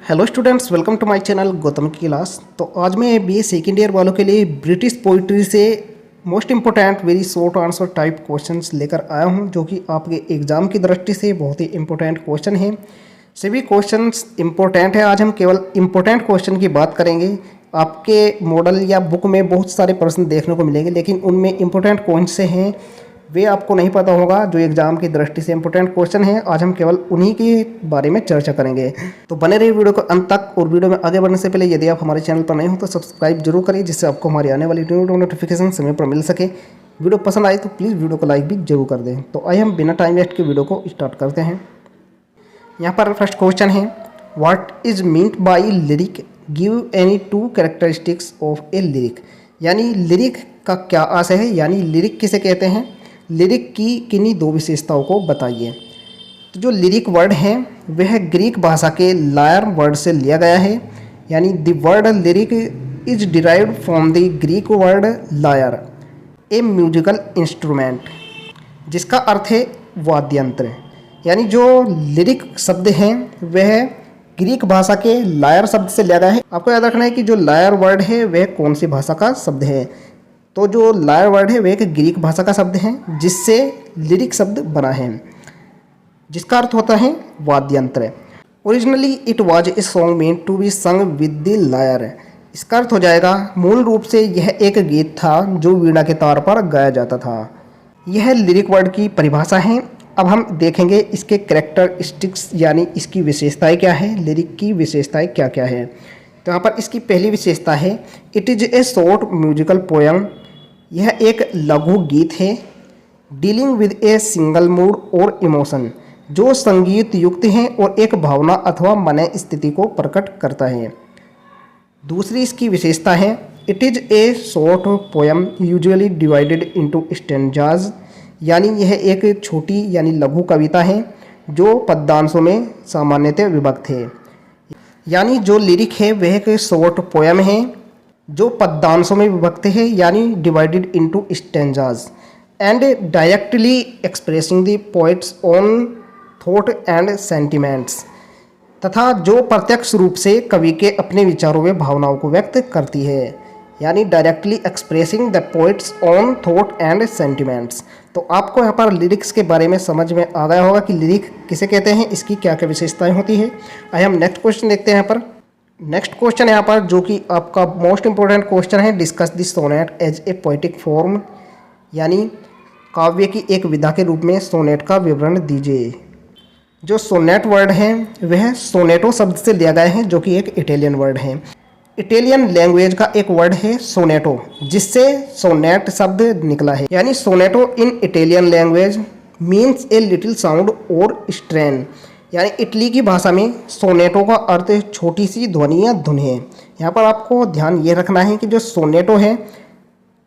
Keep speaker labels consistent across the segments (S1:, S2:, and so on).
S1: Hello students, welcome to my channel Gautam की class. तो आज मैं बीए सेकेंड ईयर वालों के लिए ब्रिटिश पोइट्री से most important very short answer type questions लेकर आया हूं, जो कि आपके एग्जाम की दृष्टि से बहुत ही इंपॉर्टेंट क्वेश्चन हैं। सभी क्वेश्चंस इंपॉर्टेंट है। आज हम केवल इंपॉर्टेंट क्वेश्चन की बात करेंगे। आपके मॉडल या बुक में बहुत सारे प्रश्न देखने को मिलेंगे, लेकिन उनमें इंपॉर्टेंट कौन से हैं वे आपको नहीं पता होगा, जो एग्जाम की दृष्टि से इंपॉर्टेंट क्वेश्चन है। आज हम केवल उन्हीं के बारे में चर्चा करेंगे। तो बने रहिए वीडियो को अंत तक। और वीडियो में आगे बढ़ने से पहले यदि आप हमारे चैनल पर नए हो तो सब्सक्राइब जरूर करिए, जिससे आपको हमारी आने वाली नोटिफिकेशन समय पर मिल सके। वीडियो पसंद आए तो प्लीज़ वीडियो को लाइक भी जरूर कर दें। तो आइए हम बिना टाइम वेस्ट के वीडियो को स्टार्ट करते हैं। यहाँ पर फर्स्ट क्वेश्चन है, what is meant by lyric, give any two characteristics of a lyric. यानी लिरिक का क्या आशय है, यानी लिरिक किसे कहते हैं, लिरिक की किन्हीं दो विशेषताओं को बताइए। तो जो लिरिक वर्ड है वह ग्रीक भाषा के लायर वर्ड से लिया गया है। यानी the word lyric is derived from the Greek word lyre, a musical instrument, जिसका अर्थ है वाद्य यंत्र। यानी जो लिरिक शब्द हैं वह ग्रीक भाषा के लायर शब्द से लिया गया है। आपको याद रखना है कि जो लायर वर्ड है वह कौन सी भाषा का शब्द है। तो जो लायर वर्ड है वह एक ग्रीक भाषा का शब्द है, जिससे लिरिक शब्द बना है, जिसका अर्थ होता है वाद्य यंत्र। Originally it was a song meant to be sung with the lyre. इसका अर्थ हो जाएगा, मूल रूप से यह एक गीत था जो वीणा के तार पर गाया जाता था। यह लिरिक वर्ड की परिभाषा है। अब हम देखेंगे इसके कैरेक्टरिस्टिक्स, यानी इसकी विशेषताएं क्या है, लिरिक की विशेषताएं क्या क्या है। तो यहाँ पर इसकी पहली विशेषता है, it is A short musical poem. यह एक लघु गीत है, dealing with a single mood और इमोशन, जो संगीत युक्त है और एक भावना अथवा मन स्थिति को प्रकट करता है। दूसरी इसकी विशेषता है, it is A short poem usually divided into stanzas. यानी यह एक छोटी यानी लघु कविता है जो पद्यांशों में सामान्यतः विभक्त है। यानी जो लिरिक है वह एक शॉर्ट पोयम है जो पद्यांशों में विभक्त है, यानी divided into stanzas, and directly expressing the poets own thought and sentiments, तथा जो प्रत्यक्ष रूप से कवि के अपने विचारों व भावनाओं को व्यक्त करती है। यानी directly expressing the poets own thought and sentiments. तो आपको यहाँ पर लिरिक्स के बारे में समझ में आ गया होगा कि लिरिक किसे कहते हैं, इसकी क्या क्या विशेषताएं होती है। आइए हम नेक्स्ट क्वेश्चन देखते हैं। यहाँ पर नेक्स्ट क्वेश्चन यहाँ पर जो कि आपका मोस्ट इंपॉर्टेंट क्वेश्चन है, discuss the sonnet as a poetic form. यानी काव्य की एक विधा के रूप में सोनेट का विवरण दीजिए। जो सोनेट वर्ड है वह सोनेटो शब्द से लिया गया है, जो कि एक इटालियन वर्ड है। इटालियन लैंग्वेज का एक वर्ड है सोनेटो, जिससे सोनेट शब्द निकला है। यानी sonetto in Italian language means a little sound और स्ट्रेन। यानी इटली की भाषा में सोनेटो का अर्थ छोटी सी ध्वनि या धुन है। यहाँ पर आपको ध्यान ये रखना है कि जो सोनेटो है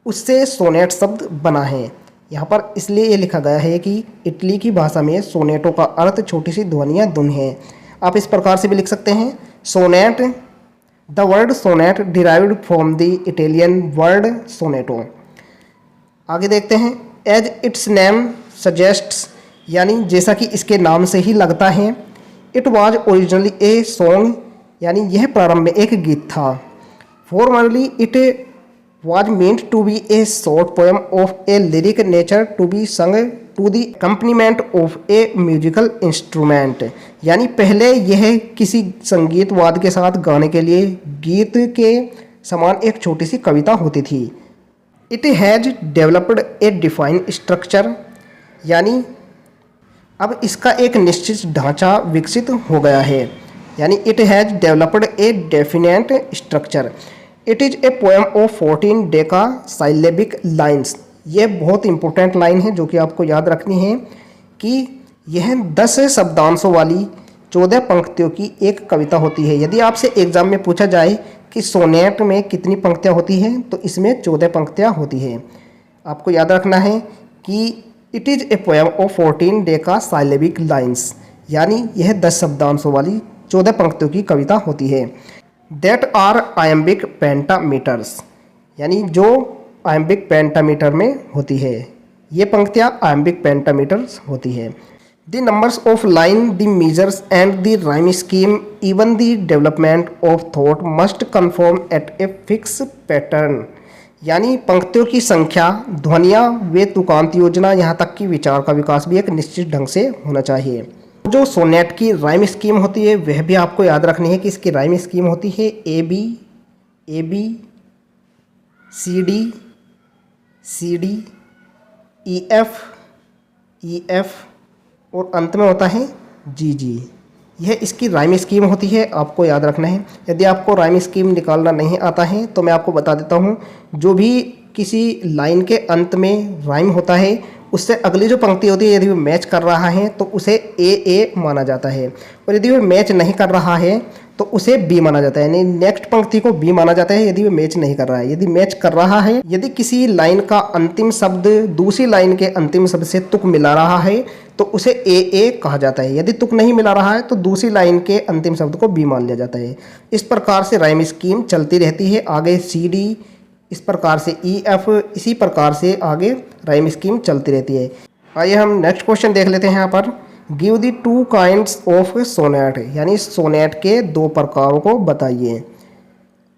S1: उससे सोनेट शब्द बना है। यहाँ पर इसलिए ये लिखा गया है कि इटली की भाषा में सोनेटो का अर्थ छोटी सी ध्वनि या धुन है। आप इस प्रकार से भी लिख सकते हैं, sonnet, the word sonnet derived from the Italian word sonetto. आगे देखते हैं, एज इट्स नेम सजेस्ट्स, यानी जैसा कि इसके नाम से ही लगता है, it was originally a song, यानी यह प्रारंभ में एक गीत था। Formerly it was meant to be a short poem of a lyric nature to be sung to the accompaniment of a musical instrument. यानी पहले यह किसी संगीत वाद्य के साथ गाने के लिए गीत के समान एक छोटी सी कविता होती थी। It has developed A defined structure, यानी अब इसका एक निश्चित ढांचा विकसित हो गया है। यानी it has developed a definite structure. It is a poem of 14 decasyllabic lines. यह बहुत इंपॉर्टेंट लाइन है जो कि आपको याद रखनी है कि यह 10 शब्दांशों वाली 14 पंक्तियों की एक कविता होती है। यदि आपसे एग्जाम में पूछा जाए कि सोनेट में कितनी पंक्तियाँ होती हैं, तो इसमें 14 पंक्तियाँ होती हैं। आपको याद रखना है कि it is a poem of 14 decasyllabic lines, यानी यह 10 शब्दांशों वाली 14 पंक्तियों की कविता होती है। दैट आर आयम्बिक पेंटामीटर्स, यानी जो आयम्बिक पेंटामीटर में होती है, ये पंक्तियाँ आयम्बिक पेंटामीटर्स होती है। The numbers of line, the measures and the rhyme scheme, even the development of thought must confirm at a fix pattern. यानी पंक्तियों की संख्या, ध्वनियाँ व तुकांत योजना, यहाँ तक कि विचार का विकास भी एक निश्चित ढंग से होना चाहिए। जो सोनेट की राइम स्कीम होती है वह भी आपको याद रखनी है कि इसकी राइम स्कीम होती है A B C D E F और अंत में होता है जी। यह इसकी राइम स्कीम होती है, आपको याद रखना है। यदि आपको राइम स्कीम निकालना नहीं आता है तो मैं आपको बता देता हूँ। जो भी किसी लाइन के अंत में राइम होता है उससे अगली जो पंक्ति होती है यदि वो मैच कर रहा है तो उसे ए माना जाता है, और यदि वो मैच नहीं कर रहा है तो उसे बी माना जाता है। यानी नेक्स्ट पंक्ति को बी माना जाता है यदि वो मैच नहीं कर रहा है। यदि मैच कर रहा है, यदि किसी लाइन का अंतिम शब्द दूसरी लाइन के अंतिम शब्द से तुक मिला रहा है तो उसे ए कहा जाता है। यदि तुक नहीं मिला रहा है तो दूसरी लाइन के अंतिम शब्द को बी मान लिया जाता है। इस प्रकार से राइम स्कीम चलती रहती है। आगे सी डी, इस प्रकार से ई एफ, इसी प्रकार से आगे राइम स्कीम चलती रहती है। आइए हम नेक्स्ट क्वेश्चन देख लेते हैं। यहाँ पर give the two kinds of sonnet, यानी सोनेट के दो प्रकारों को बताइए।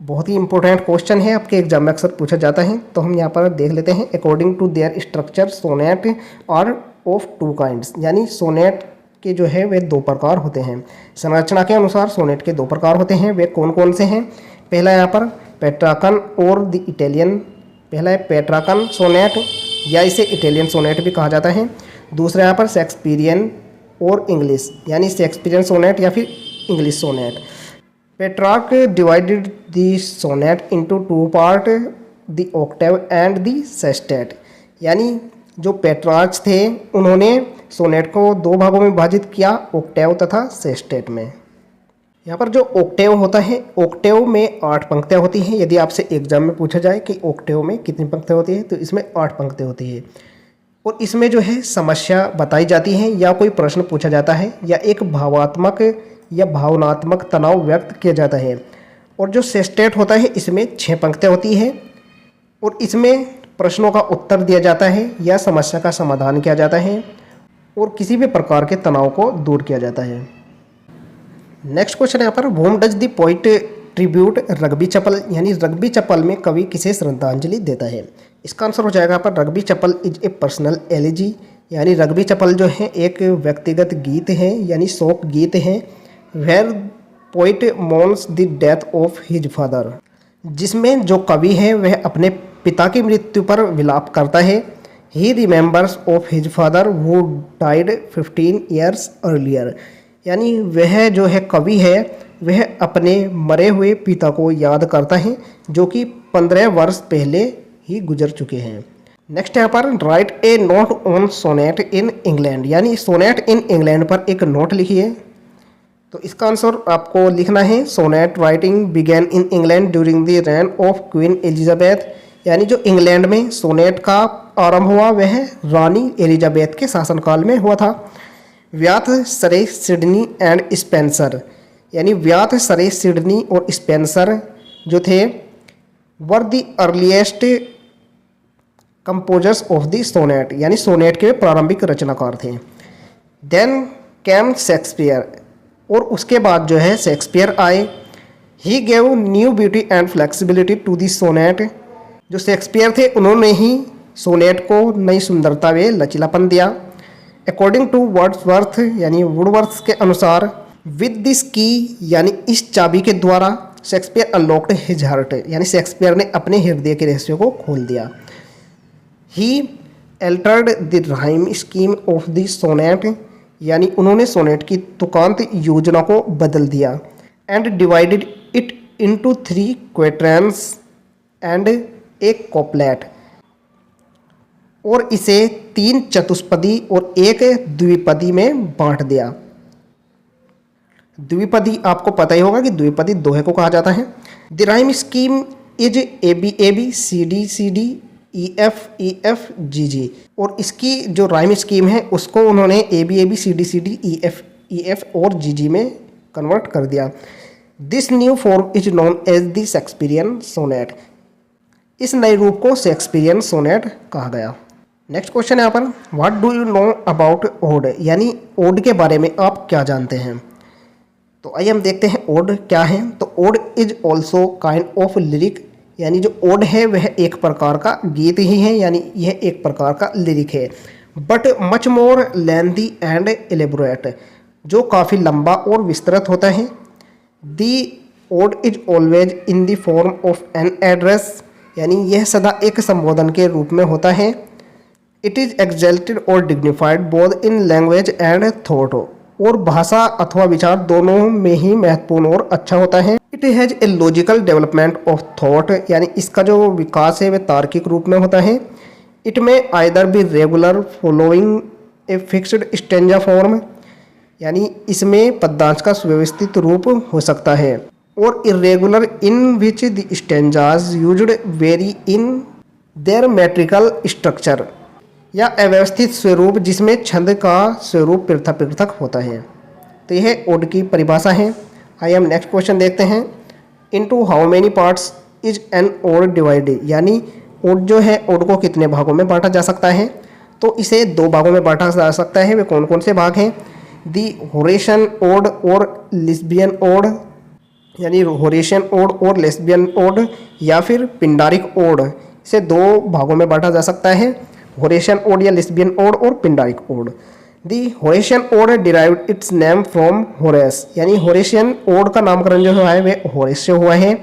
S1: बहुत ही इंपॉर्टेंट क्वेश्चन है, आपके एग्जाम में अक्सर पूछा जाता है। तो हम यहाँ पर देख लेते हैं। According to their structure sonnet are of two kinds, यानी सोनेट के जो है वे दो प्रकार होते हैं। संरचना के अनुसार सोनेट के दो प्रकार होते हैं। वे कौन कौन से हैं? पहला यहाँ पर पेट्राकन और द इटालियन। पहला है पेट्राकन सोनेट, या इसे इटालियन सोनेट भी कहा जाता है। दूसरा यहाँ पर शेक्सपियरियन और इंग्लिश, यानी शेक्सपियरियन सोनेट या फिर English sonnet. Petrarch divided the sonnet into two part, the octave and the sestet. यानी जो पेट्रार्च थे उन्होंने सोनेट को दो भागों में विभाजित किया, ऑक्टेव तथा सेस्टेट में। यहाँ पर जो ऑक्टेव होता है, ऑक्टेव में 8 पंक्तियाँ होती हैं। यदि आपसे एग्जाम में पूछा जाए कि ऑक्टेव में कितनी पंक्तियाँ होती हैं तो इसमें 8 पंक्तियाँ होती है। और इसमें जो है समस्या बताई जाती है या कोई प्रश्न पूछा जाता है या एक भावात्मक या भावनात्मक तनाव व्यक्त किया जाता है। और जो सेस्टेट होता है इसमें 6 पंक्तियाँ होती है और इसमें प्रश्नों का उत्तर दिया जाता है या समस्या का समाधान किया जाता है और किसी भी प्रकार के तनाव को दूर किया जाता है। नेक्स्ट क्वेश्चन यहाँ पर home does the poet tribute rugby चपल, यानी रग्बी चपल में कवि किसे श्रद्धांजलि देता है? इसका आंसर हो जाएगा यहाँ पर रग्बी चपल इज ए पर्सनल एलिजी, यानी रग्बी चपल जो है एक व्यक्तिगत गीत है यानी शोक गीत है। Where poet mourns the death of his father, जिसमें जो कवि है वह अपने पिता की मृत्यु पर विलाप करता है। He remembers of his father who died 15 years earlier, यानी वह जो है कवि है वह अपने मरे हुए पिता को याद करता है जो कि 15 वर्ष पहले ही गुजर चुके हैं। नेक्स्ट यहाँ पर write a note on sonnet in England, यानी सोनेट इन इंग्लैंड पर एक नोट लिखिए। तो इसका आंसर आपको लिखना है sonnet writing begin in England during the reign of Queen Elizabeth, यानी जो इंग्लैंड में सोनेट का आरंभ हुआ वह रानी एलिजाबेथ के शासनकाल में हुआ था। व्याथ सरे सिडनी एंड स्पेंसर, यानी व्याथ सरे सिडनी और स्पेंसर जो थे were the earliest composers of the sonnet, यानी सोनेट के प्रारंभिक रचनाकार थे। देन कैम शेक्सपियर, और उसके बाद जो है शेक्सपियर आए। He gave new beauty and flexibility to the sonnet, जो शेक्सपियर थे उन्होंने ही सोनेट को नई सुंदरता व लचीलापन दिया। अकॉर्डिंग टू वर्ड्सवर्थ, यानी वुडवर्थ के अनुसार विद दिस की, यानी इस चाबी के द्वारा शेक्सपियर अनलॉक्ड हिज हार्ट, यानी शेक्सपियर ने अपने हृदय के रहस्यों को खोल दिया। He altered the rhyme scheme of the sonnet, यानी उन्होंने सोनेट की तुकांत योजना को बदल दिया। And divided it into 3 quatrains and एक कॉपलेट, और इसे 3 चतुष्पदी और एक द्विपदी में बांट दिया। द्विपदी आपको पता ही होगा कि द्विपदी दोहे को कहा जाता है। The rhyme scheme is A B C D E F G G, और इसकी जो राइम स्कीम है उसको उन्होंने A B C D E F और जी जी में कन्वर्ट कर दिया। This new form is known as the Shakespearean sonnet, इस नए रूप को शेक्सपियरियन सोनेट कहा गया। नेक्स्ट क्वेश्चन है यहाँ पर, what do you know about ode, यानी ओड के बारे में आप क्या जानते हैं। तो आइए हम देखते हैं ओड क्या है। तो ode is also kind of lyric, यानी जो ओड है वह एक प्रकार का गीत ही है, यानी यह एक प्रकार का लिरिक है। But much more lengthy and elaborate, जो काफ़ी लंबा और विस्तृत होता है। The ode is always in the form of an address, यानी यह सदा एक संबोधन के रूप में होता है। इट इज़ एक्सल्टेड और dignified both in language and thought, और भाषा अथवा विचार दोनों में ही महत्वपूर्ण और अच्छा होता है। It has a logical development of thought, यानी इसका जो विकास है वह तार्किक रूप में होता है। इट में either be regular following a fixed stanza form, यानी इसमें पद्यांश का सुव्यवस्थित रूप हो सकता है, और irregular in which the stanzas used very in their metrical structure, या अव्यवस्थित स्वरूप जिसमें छंद का स्वरूप पृथक पृथक होता है। तो यह ओड की परिभाषा है। आइए हम नेक्स्ट क्वेश्चन देखते हैं। Into how many parts is an ode divided, यानी ओड जो है ओड को कितने भागों में बांटा जा सकता है। तो इसे 2 भागों में बांटा जा सकता है। वे कौन कौन से भाग हैं? दी होरेशियन ओड और लेस्बियन ओड, यानी होरेशियन ओड और लेस्बियन ओड, या फिर पिंडारिक ओड। इसे 2 भागों में बांटा जा सकता है, होरेशियन ओड या लेस्बियन ओड और Pindaric ode. The Horatian ode derived its name from Horace, यानी होरेशियन ओड का नामकरण जो हुआ है वह होरेस से हुआ है,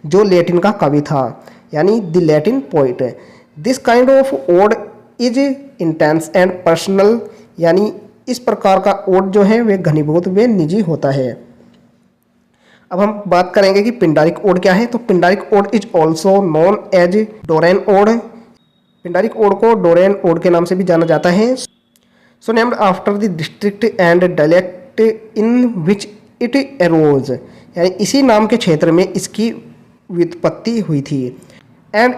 S1: जो लैटिन का कवि था, यानी the Latin poet. This kind of ode is intense and personal, यानी इस प्रकार का ओड जो है वह घनीभूत व निजी होता है। अब हम बात करेंगे कि पिंडारिक ओड क्या है। तो Pindaric ode is also known as Dorian ode, Pindaric ode को डोरेन ओड के नाम से भी जाना जाता है। So named after the district and dialect in which it arose, यानी इसी नाम के क्षेत्र में इसकी व्युत्पत्ति हुई थी। And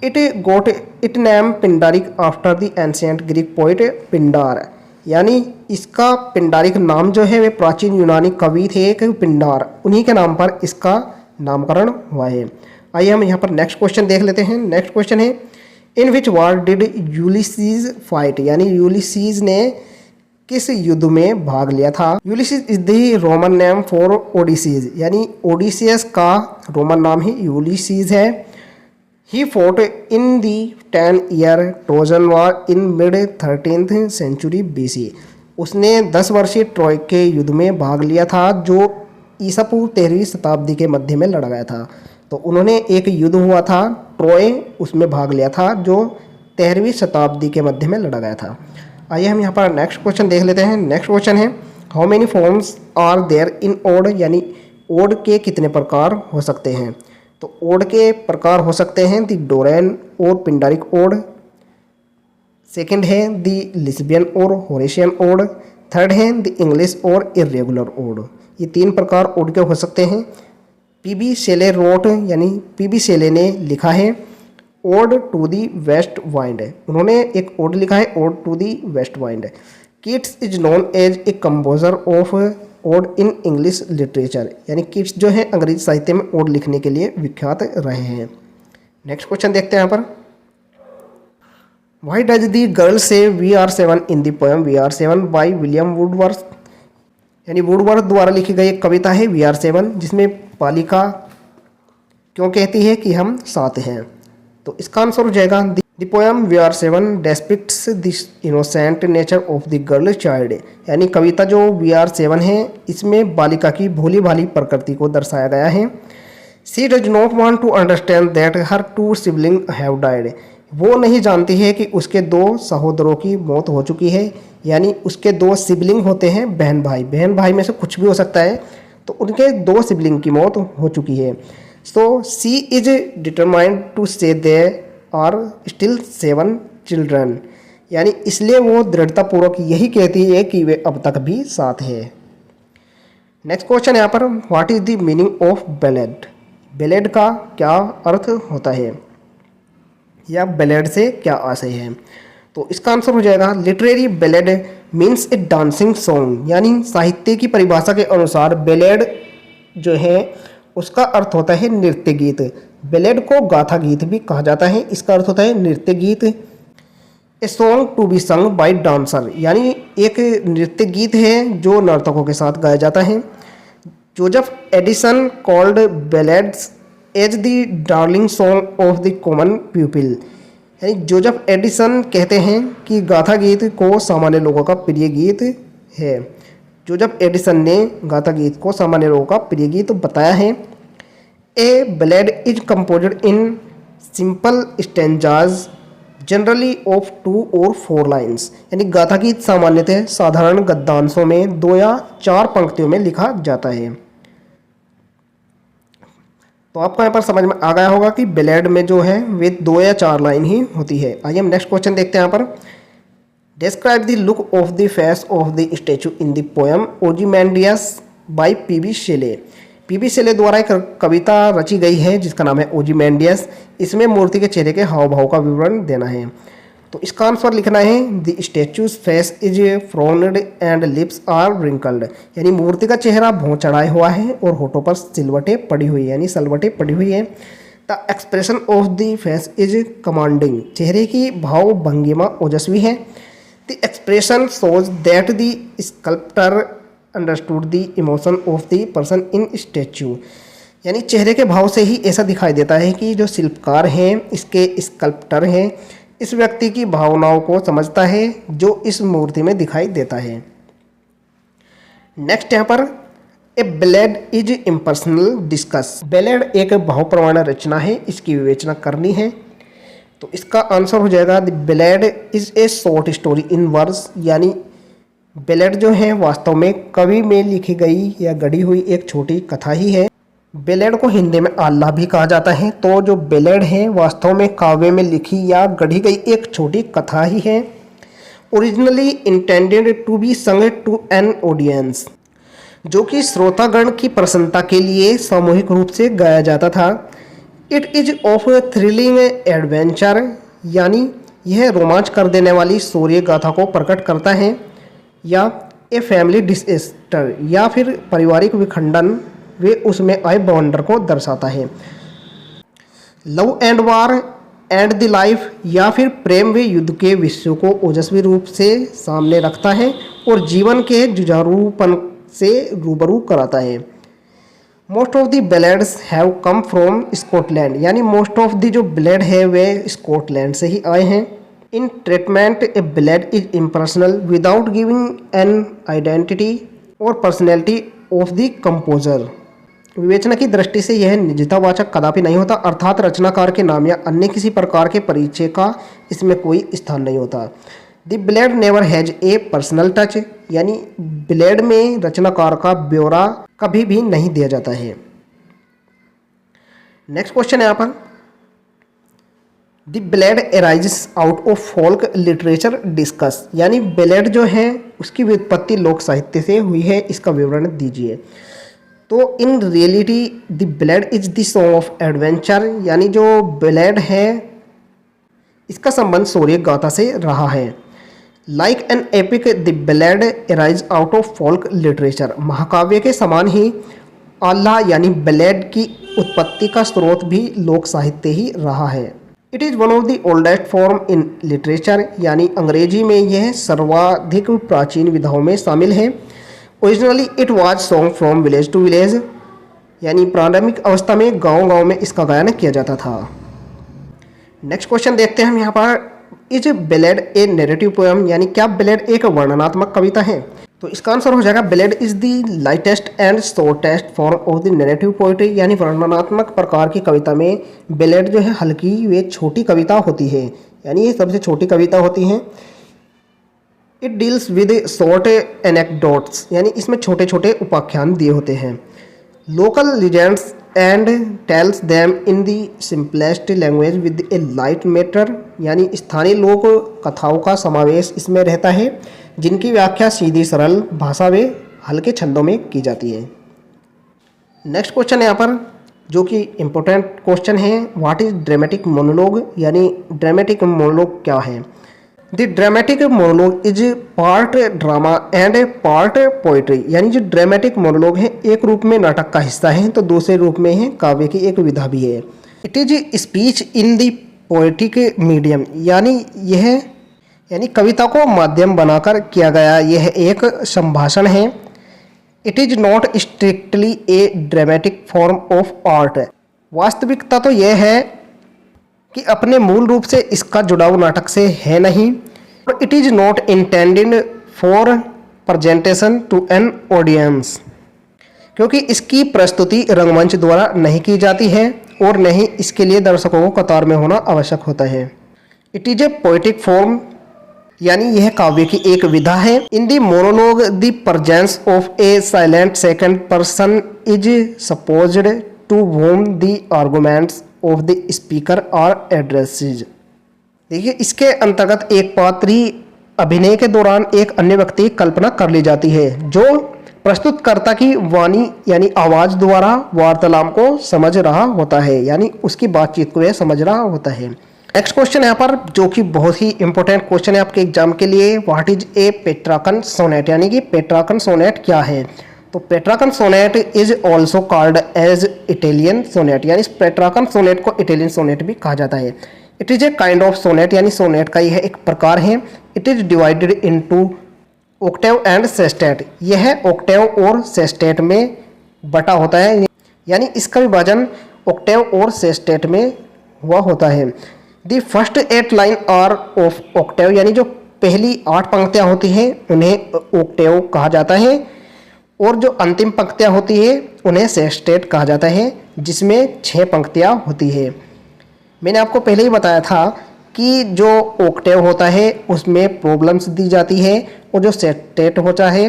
S1: it got it name पिंडारिक after the ancient Greek poet Pindar, यानी इसका पिंडारिक नाम जो है वे प्राचीन यूनानी कवि थे एक पिंडार, उन्हीं के नाम पर इसका नामकरण हुआ है। आइए हम यहाँ पर नेक्स्ट क्वेश्चन देख लेते हैं। नेक्स्ट क्वेश्चन है, in which war did Ulysses fight, यानी यूलिसीज ने किस युद्ध में भाग लिया था। Ulysses is the Roman name for Odysseus, यानी ओडिसियस का रोमन नाम ही यूलिसीज है। He fought in the 10-year Trojan war in mid 13th century BC, उसने 10 वर्षीय ट्रॉय के युद्ध में भाग लिया था जो ईसा पूर्व 13वीं शताब्दी के मध्य में लड़ा गया था। तो उन्होंने एक युद्ध हुआ था ट्रॉय, उसमें भाग लिया था जो 13वीं शताब्दी के मध्य में लड़ा गया था। आइए हम यहाँ पर नेक्स्ट क्वेश्चन देख लेते हैं। नेक्स्ट क्वेश्चन है, how many forms are there in ode, यानी ओड के कितने प्रकार हो सकते हैं। तो ओड के प्रकार हो सकते हैं दी डोरेन और पिंडारिक ओड, सेकंड है दी लेस्बियन और होरेशियन ओड, थर्ड है दी इंग्लिश और इरेगुलर ओड। ये 3 प्रकार ओड के हो सकते हैं। पीबी शेले रोट, यानी पीबी शेले ने लिखा है ode to the west wind, उन्होंने एक ओड लिखा है ode to the west wind. Keats is known as a composer of ode in English literature, यानी कीट्स जो है अंग्रेजी साहित्य में ओड लिखने के लिए विख्यात रहे हैं। नेक्स्ट क्वेश्चन देखते हैं यहाँ पर, why does the girl say we are 7 in the poem we are 7 by William Wordsworth, यानी वुडवर्थ द्वारा लिखी गई एक कविता है वी आर 7, जिसमें बालिका क्यों कहती है कि हम 7 हैं। तो इसका आंसर हो जाएगा the poem we are 7 depicts the innocent nature of the girl child, यानी कविता जो वी आर 7 है इसमें बालिका की भोली भाली प्रकृति को दर्शाया गया है। She does not want to understand that her 2 sibling have died, वो नहीं जानती है कि उसके 2 सहोदरों की मौत हो चुकी है, यानी उसके 2 सिबलिंग होते हैं बहन भाई में से कुछ भी हो सकता है, तो उनके 2 सिबलिंग की मौत हो चुकी है। सो सी इज डिटरमाइंड टू से दे आर स्टिल 7 चिल्ड्रन, यानी इसलिए वो दृढ़तापूर्वक यही कहती है कि वे अब तक भी 7 है। नेक्स्ट क्वेश्चन यहाँ पर, what is the meaning of ballad, ballad का क्या अर्थ होता है या बैलेड से क्या आशय है। तो इसका आंसर हो जाएगा लिटरेरी बैलेड मीन्स ए डांसिंग सॉन्ग, यानी साहित्य की परिभाषा के अनुसार बैलेड जो है उसका अर्थ होता है नृत्य गीत। बैलेड को गाथा गीत भी कहा जाता है, इसका अर्थ होता है नृत्य गीत। A song to be sung by dancer, यानी एक नृत्य गीत है जो नर्तकों के साथ गाया जाता है। Joseph Addison called ballads as the darling song of the common people, यानी जोसेफ एडिसन कहते हैं कि गाथा गीत को सामान्य लोगों का प्रिय गीत है। जोसेफ एडिसन ने गाथा गीत को सामान्य लोगों का प्रिय गीत बताया है। A ballad is composed in simple stanzas generally of 2 और 4 लाइन्स, यानी गाथा गीत सामान्यतः साधारण गद्यांशों में 2 या 4 पंक्तियों में लिखा जाता है। तो आपको यहाँ पर समझ में आ गया होगा कि बैलेड में जो है वे 2 या 4 लाइन ही होती है। आइए हम नेक्स्ट क्वेश्चन देखते हैं। यहाँ पर describe the look of the face of the statue in the poem Ozymandias by P B Shelley. P B Shelley द्वारा एक कविता रची गई है जिसका नाम है ओजीमेंडियस। इसमें मूर्ति के चेहरे के हाव भाव का विवरण देना है। तो इसका आंसर लिखना है the statue's face is frowned and lips are wrinkled, यानी मूर्ति का चेहरा भौं चढ़ाया हुआ है और होठों पर सिलवटें पड़ी हुई है, यानी सलवटें पड़ी हुई है। The expression of the face is commanding, चेहरे की भाव भंगिमा ओजस्वी है। The expression shows that the sculptor understood the emotion of the person in statue, यानी चेहरे के भाव से ही ऐसा दिखाई देता है कि जो शिल्पकार हैं, इसके स्कल्प्टर हैं, इस व्यक्ति की भावनाओं को समझता है जो इस मूर्ति में दिखाई देता है। नेक्स्ट यहाँ पर a ballad is impersonal discuss. Ballad एक भावप्रवण रचना है, इसकी विवेचना करनी है। तो इसका आंसर हो जाएगा the ballad is a short story in verse, यानी बैलेड जो है वास्तव में कवि में लिखी गई या गढ़ी हुई एक छोटी कथा ही है। बैलेड को हिंदी में आल्हा भी कहा जाता है। तो जो बैलेड है वास्तव में काव्य में लिखी या गढ़ी गई एक छोटी कथा ही है। Originally intended to be sung to an audience, जो कि श्रोतागण की प्रसन्नता के लिए सामूहिक रूप से गाया जाता था। It is of thrilling adventure, यानी यह रोमांच कर देने वाली शौर्य गाथा को प्रकट करता है। या ए फैमिली डिसएस्टर, या फिर पारिवारिक विखंडन वे उसमें आए बवंडर को दर्शाता है। Love and war and the life, या फिर प्रेम व युद्ध के विषयों को ओजस्वी रूप से सामने रखता है और जीवन के जुझारूपन से रूबरू कराता है। Most of the ballads have come from Scotland, यानी मोस्ट ऑफ द जो बैलेड है वे स्कॉटलैंड से ही आए हैं। In treatment A ballad is impersonal without giving an identity और पर्सनैलिटी ऑफ द कंपोजर। विवेचना की दृष्टि से यह निजतावाचक कदापि नहीं होता, अर्थात रचनाकार के नाम या अन्य किसी प्रकार के परिचय का इसमें कोई स्थान नहीं होता। The ballad never has a personal touch, यानी बैलेड में रचनाकार का ब्यौरा कभी भी नहीं दिया जाता है। नेक्स्ट क्वेश्चन है यहाँ पर the ballad arises out of folk literature discuss, यानी बैलेड जो है उसकी व्युत्पत्ति लोक साहित्य से हुई है, इसका विवरण दीजिए। तो in reality the ballad is the song of adventure, यानी जो बैलेड है इसका संबंध शौर्य गाथा से रहा है। Like an epic the ballad arise out of folk literature, महाकाव्य के समान ही आल्हा यानी बैलेड की उत्पत्ति का स्रोत भी लोक साहित्य ही रहा है। It is one of the oldest form in literature, यानी अंग्रेजी में यह सर्वाधिक प्राचीन विधाओं में शामिल है। Originally it was song from village to village, यानी प्रारंभिक अवस्था में गांव-गांव में इसका गायन किया जाता था। नेक्स्ट क्वेश्चन देखते हैं हम यहाँ पर, is ballad A narrative poem, यानी क्या बैलेड एक वर्णनात्मक कविता है? तो इसका आंसर हो जाएगा ballad is the lightest and shortest form of the narrative poetry, यानी वर्णनात्मक प्रकार की कविता में बैलेड जो है हल्की वे छोटी कविता होती है, यानी ये सबसे छोटी कविता होती हैं। It deals with short anecdotes, यानी इसमें छोटे छोटे उपाख्यान दिए होते हैं। Local legends and tells them in the simplest language with A light matter, यानी स्थानीय लोक कथाओं का समावेश इसमें रहता है जिनकी व्याख्या सीधी सरल भाषा में हल्के छंदों में की जाती है। नेक्स्ट क्वेश्चन है यहाँ पर जो कि इम्पोर्टेंट क्वेश्चन है, व्हाट इज ड्रामेटिक मोनोलॉग, यानी ड्रामेटिक मोनोलॉग क्या है? The dramatic monologue is part drama and part poetry, यानी जो ड्रामेटिक मोनोलॉग है एक रूप में नाटक का हिस्सा है तो दूसरे रूप में है काव्य की एक विधा भी है। It is speech in the poetic medium, यानी यह यानी कविता को माध्यम बनाकर किया गया यह एक संभाषण है। It is not strictly A dramatic form of art. वास्तविकता तो यह है कि अपने मूल रूप से इसका जुड़ाव नाटक से है नहीं। It is not intended for presentation to an audience, क्योंकि इसकी प्रस्तुति रंगमंच द्वारा नहीं की जाती है और न ही इसके लिए दर्शकों को कतार में होना आवश्यक होता है। It is a poetic form, यानी यह काव्य की एक विधा है। In the monologue the presence of a silent second person is supposed to whom the arguments of the speaker are addresses. देखिए, इसके अंतर्गत एक पात्री अभिनय के दौरान एक अन्य व्यक्ति की कल्पना कर ली जाती है जो प्रस्तुतकर्ता की वाणी यानी आवाज द्वारा वार्तालाप को समझ रहा होता है, यानी उसकी बातचीत को यह समझ रहा होता है। नेक्स्ट क्वेश्चन यहाँ पर जो कि बहुत ही इंपॉर्टेंट क्वेश्चन है आपके एग्जाम के लिए, what is a Petrarchan sonnet, यानी कि पेट्राकन सोनेट क्या है। तो Petrarchan sonnet is also called as Italian sonnet, यानी इस पेट्राकन सोनेट को इटालियन सोनेट भी कहा जाता है। It is a kind of sonnet, यानी सोनेट का यह एक प्रकार है। It is divided into octave and sestet, यह ऑक्टेव और सेस्टेट में बटा होता है, यानी इसका विभाजन ऑक्टेव और सेस्टेट में हुआ होता है। The first 8 line are of octave, यानी जो पहली 8 पंक्तियां होती हैं उन्हें ऑक्टेव कहा जाता है और जो अंतिम पंक्तियां होती है उन्हें सेस्टेट कहा जाता है, जिसमें 6 पंक्तियां होती है। मैंने आपको पहले ही बताया था कि जो ऑक्टेव होता है उसमें प्रॉब्लम्स दी जाती है और जो सेस्टेट होता है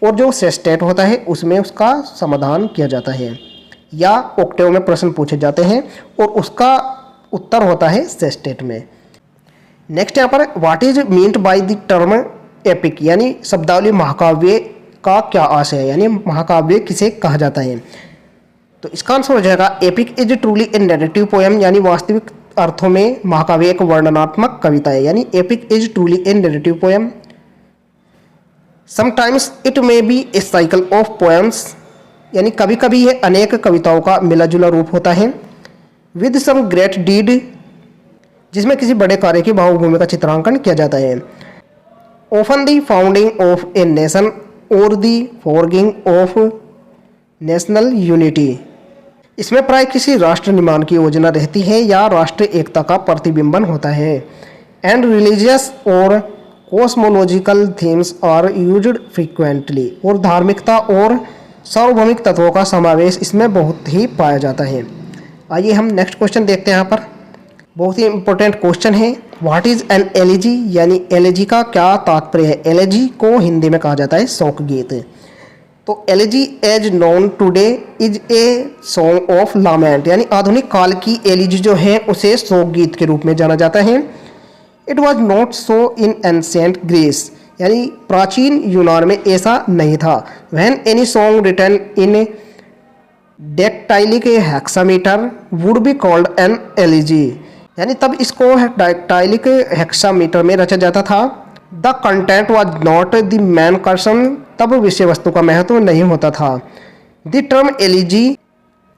S1: और जो सेस्टेट होता है उसमें उसका समाधान किया जाता है, या ऑक्टेव में प्रश्न पूछे जाते हैं और उसका उत्तर होता है सेस्टेट में। नेक्स्ट यहाँ पर what is meant by the term epic, यानी शब्दावली महाकाव्य का क्या आशय है, यानी महाकाव्य किसे कहा जाता है। तो इसका आंसर हो जाएगा epic is truly A narrative poem, यानी वास्तविक अर्थों में महाकाव्य एक वर्णनात्मक कविता है, यानी epic is truly A narrative poem. Sometimes it may be A cycle of poems, यानी कभी कभी ये अनेक कविताओं का मिला जुला रूप होता है। विद सम ग्रेट डीड, जिसमें किसी बड़े कार्य की भावभूमि का चित्रांकन किया जाता है। Often the founding of a nation और द फॉरगिंग ऑफ नेशनल यूनिटी, इसमें प्राय किसी राष्ट्र निर्माण की योजना रहती है या राष्ट्रीय एकता का प्रतिबिंबन होता है। एंड रिलीजियस और cosmological themes are used frequently, और धार्मिकता और सार्वभौमिक तत्वों का समावेश इसमें बहुत ही पाया जाता है। आइए हम नेक्स्ट क्वेश्चन देखते हैं। यहाँ पर बहुत ही इंपॉर्टेंट क्वेश्चन है, व्हाट इज एन एलिजी, यानी एलिजी का क्या तात्पर्य है। एलिजी को हिंदी में कहा जाता है शोक गीत। तो elegy as known today is a song of lament, यानी आधुनिक काल की एलिजी जो है उसे शोक गीत के रूप में जाना जाता है। It was not so in ancient Greece, यानी प्राचीन यूनान में ऐसा नहीं था। When any song written in dactylic hexameter would be called an elegy, यानी तब इसको डेक्टाइलिक हेक्सामीटर में रचा जाता था। The content was not the main question, तब विषय वस्तु का महत्व नहीं होता था। The term elegy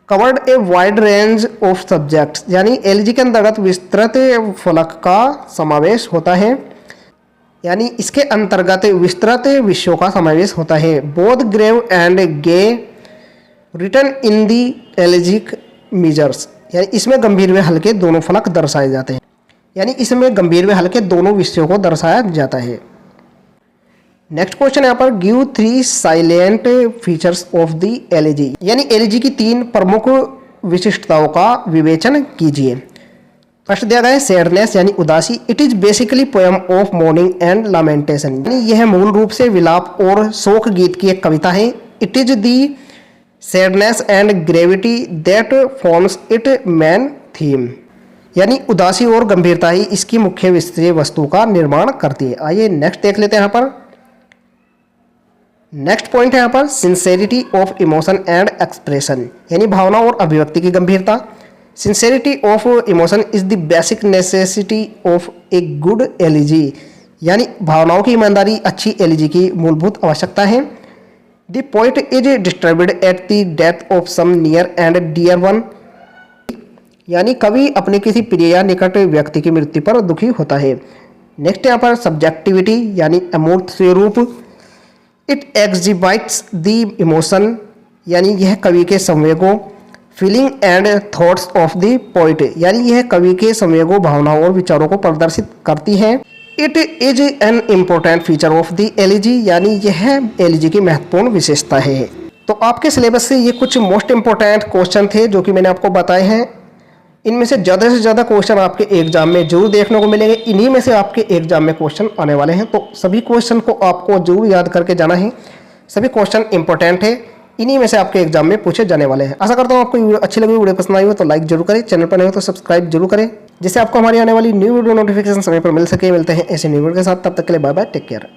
S1: covered a wide range of subjects, यानी एलिजी के अंतर्गत विस्तृत फलक का समावेश होता है, यानी इसके अंतर्गत विस्तृत विषयों का समावेश होता है। Both grave and gay written in the elegiac measures, यानी इसमें गंभीर व हल्के दोनों फलक दर्शाए जाते हैं, यानी इसमें गंभीर व हल्के दोनों विषयों को दर्शाया जाता है। नेक्स्ट क्वेश्चन यहाँ पर give 3 salient features of the elegy, यानी एलिजी की 3 प्रमुख विशिष्टताओं का विवेचन कीजिए। फर्स्ट दिया गया है सैडनेस, यानी उदासी। It is basically poem of mourning and lamentation, यानी यह मूल रूप से विलाप और शोक गीत की एक कविता है। It is the sadness and gravity that forms it main theme, यानी उदासी और गंभीरता ही इसकी मुख्य विषय वस्तु का निर्माण करती है। आइए नेक्स्ट देख लेते हैं। यहाँ पर नेक्स्ट पॉइंट है यहाँ पर sincerity of emotion and expression, यानी भावना और अभिव्यक्ति की गंभीरता। Sincerity of emotion is the basic necessity of a good elegy, यानी भावनाओं की ईमानदारी अच्छी एलिजी की मूलभूत आवश्यकता है। The poet is disturbed at the death of some near and dear one, यानी कवि अपने किसी प्रिय या निकट व्यक्ति की मृत्यु पर दुखी होता है। नेक्स्ट यहाँ पर सब्जेक्टिविटी यानी अमूर्त स्वरूप। इट एग्जिबिट्स द इमोशन यानी यह कवि के संवेगों। Feeling and thoughts of the poet यानी यह कवि के संवेगों, भावनाओं और विचारों को प्रदर्शित करती है। It is an important feature of the elegy यानी यह एलिजी की महत्वपूर्ण विशेषता है। तो आपके सिलेबस से ये कुछ मोस्ट इंपॉर्टेंट क्वेश्चन थे जो कि मैंने आपको बताए हैं। इनमें से ज़्यादा क्वेश्चन आपके एग्जाम में जरूर देखने को मिलेंगे। इन्हीं में से आपके एग्जाम में क्वेश्चन आने वाले हैं, तो सभी क्वेश्चन को आपको जरूर याद करके जाना है। सभी क्वेश्चन इंपॉर्टेंट है, इन्हीं में से आपके एग्जाम में पूछे जाने वाले हैं। आशा करता हूँ आपको वीडियो अच्छी लगी, वीडियो पसंद आई हो तो लाइक जरूर करें, चैनल पर नए हो तो सब्सक्राइब जरूर करें, जिससे आपको हमारी आने वाली न्यू वीडियो नोटिफिकेशन समय पर मिल सके। मिलते हैं ऐसे न्यू वीडियो के साथ, तब तक के लिए बाय बाय, टेक केयर।